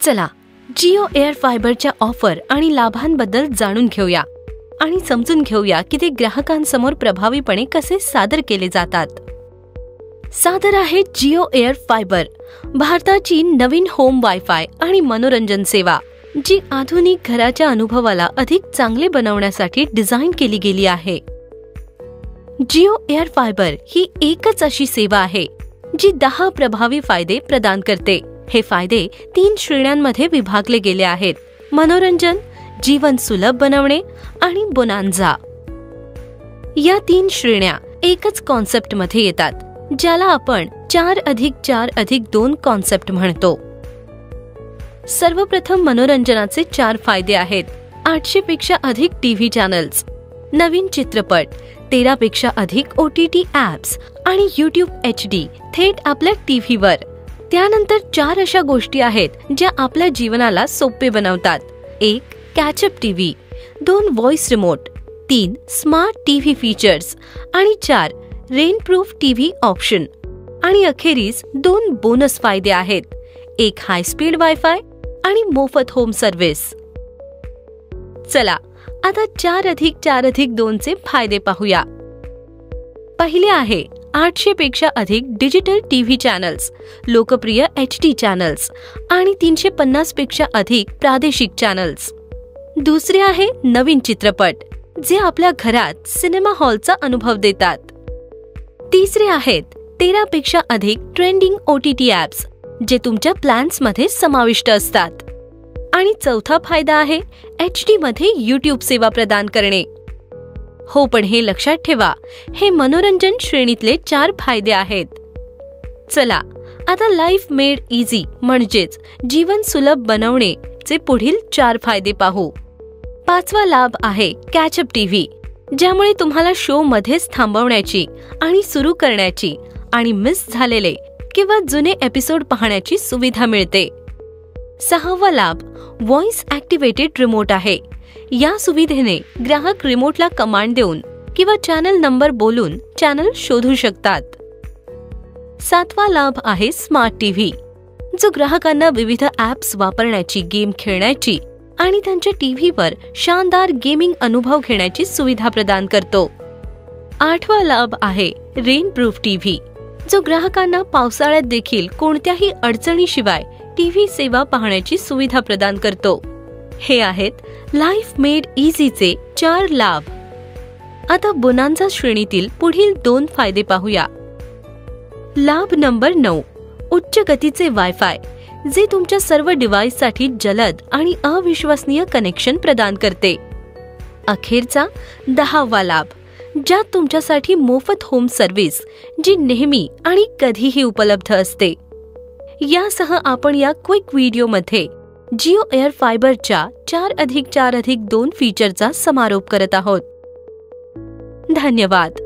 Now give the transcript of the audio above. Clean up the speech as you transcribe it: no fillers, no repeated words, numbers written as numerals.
चला जिओ एअर फायबरच्या ऑफर आणि लाभांबद्दल जाणून घेऊया आणि समजून घेऊया की ते ग्राहकांसमोर प्रभावीपणे कसे सादर केले जातात. सादर आहे जिओ एअर फायबर, भारताची नवीन होम वायफाय आणि मनोरंजन सेवा, जी आधुनिक घराच्या अनुभवाला अधिक चांगले बनवण्यासाठी डिझाइन केली गेली आहे. जिओ एअर फायबर ही एकच अशी सेवा आहे जी 10 प्रभावी फायदे प्रदान करते. हे फायदे 3 श्रेण्यांमध्ये विभागले गेले आहेत: मनोरंजन, जीवन सुलभ बनवणे आणि बोनान्झा. या 3 श्रेण्या एकच कॉन्सेप्ट मध्ये येतात, ज्याला आपण 4+4+2 कॉन्सेप्ट म्हणतो. सर्वप्रथम मनोरंजनाचे 4 फायदे आहेत: 800 पेक्षा अधिक टीव्ही चॅनल्स, नवीन चित्रपट, 13 पेक्षा अधिक OTT ॲप्स आणि YouTube HD थेट आपल्या टीव्हीवर. त्यानंतर 4 अशा गोष्टी आहेत ज्या आपल्या जीवनाला सोपे बनवतात: 1. Ketchup TV, 2. Voice remote, 3. Smart TV features आणि 4. रेनप्रूफ टीव्ही ऑप्शन. आणि अखेरीस 2 बोनस फायदे आहेत: 1 हाय स्पीड वायफाय आणि मोफत होम सर्व्हिस. चला आता 4+4+2 चे फायदे पाहूया. पहिले आहे 800 पेक्षा अधिक डिजिटल टीव्ही चॅनल्स, लोकप्रिय HD चॅनल्स आणि 350 पेक्षा अधिक प्रादेशिक चॅनल्स. दुसरे आहे नवीन चित्रपट, जे आपल्या घरात सिनेमा हॉलचा अनुभव देतात. तिसरे आहेत 13 पेक्षा अधिक ट्रेंडिंग OTT ॲप्स, जे तुमच्या प्लॅन्स मध्ये समाविष्ट असतात. आणि चौथा फायदा आहे HD मध्ये YouTube सेवा प्रदान करणे. हो, पण हे लक्षात ठेवा, हे मनोरंजन श्रेणीतले 4 फायदे आहेत. चला आता लाईफ मेड इझी म्हणजेच जीवन सुलभ बनवणे चे पुढील 4 फायदे पाहू. 5वा लाभ आहे कॅचअप टीव्ही, ज्यामुळे तुम्हाला शो मध्येच थांबवण्याची आणि सुरू करण्याची आणि मिस झालेले किंवा जुने एपिसोड पाहण्याची सुविधा मिळते. 6वा लाभ व्हॉइस ॲक्टिव्हेटेड रिमोट आहे. या सुविधेने ग्राहक रिमोटला कमांड देऊन किंवा चॅनल नंबर बोलून चॅनल शोधू शकतात. 7वा लाभ आहे स्मार्ट टीव्ही, जो ग्राहकांना विविध ॲप्स वापरण्याची, गेम खेळण्याची आणि त्यांच्या टीव्हीवर शानदार गेमिंग अनुभव घेण्याची सुविधा प्रदान करतो. 8वा लाभ आहे रेनप्रूफ टीव्ही, जो ग्राहकांना पावसाळ्यात देखील कोणत्याही अडचणीशिवाय टीव्ही सेवा पाहण्याची सुविधा प्रदान करतो. हे आहेत लाईफ मेड इझीचे 4 लाभ. आता बोनान्झा श्रेणीतील पुढील 2 फायदे पाहूया. लाभ नंबर 9, उच्च गतीचे वायफाय, जे तुमच्या सर्व डिव्हाइससाठी जलद आणि अविश्वसनीय कनेक्शन प्रदान करते. अखेरचा 10वा लाभ, ज्यात तुमच्यासाठी मोफत होम सर्व्हिस, जी नेहमी आणि कधीही उपलब्ध असते. यासह आपण या क्विक व्हिडिओमध्ये जिओ एअर फायबरच्या 4+4+2 फीचरचा समारोप करत आहोत. धन्यवाद.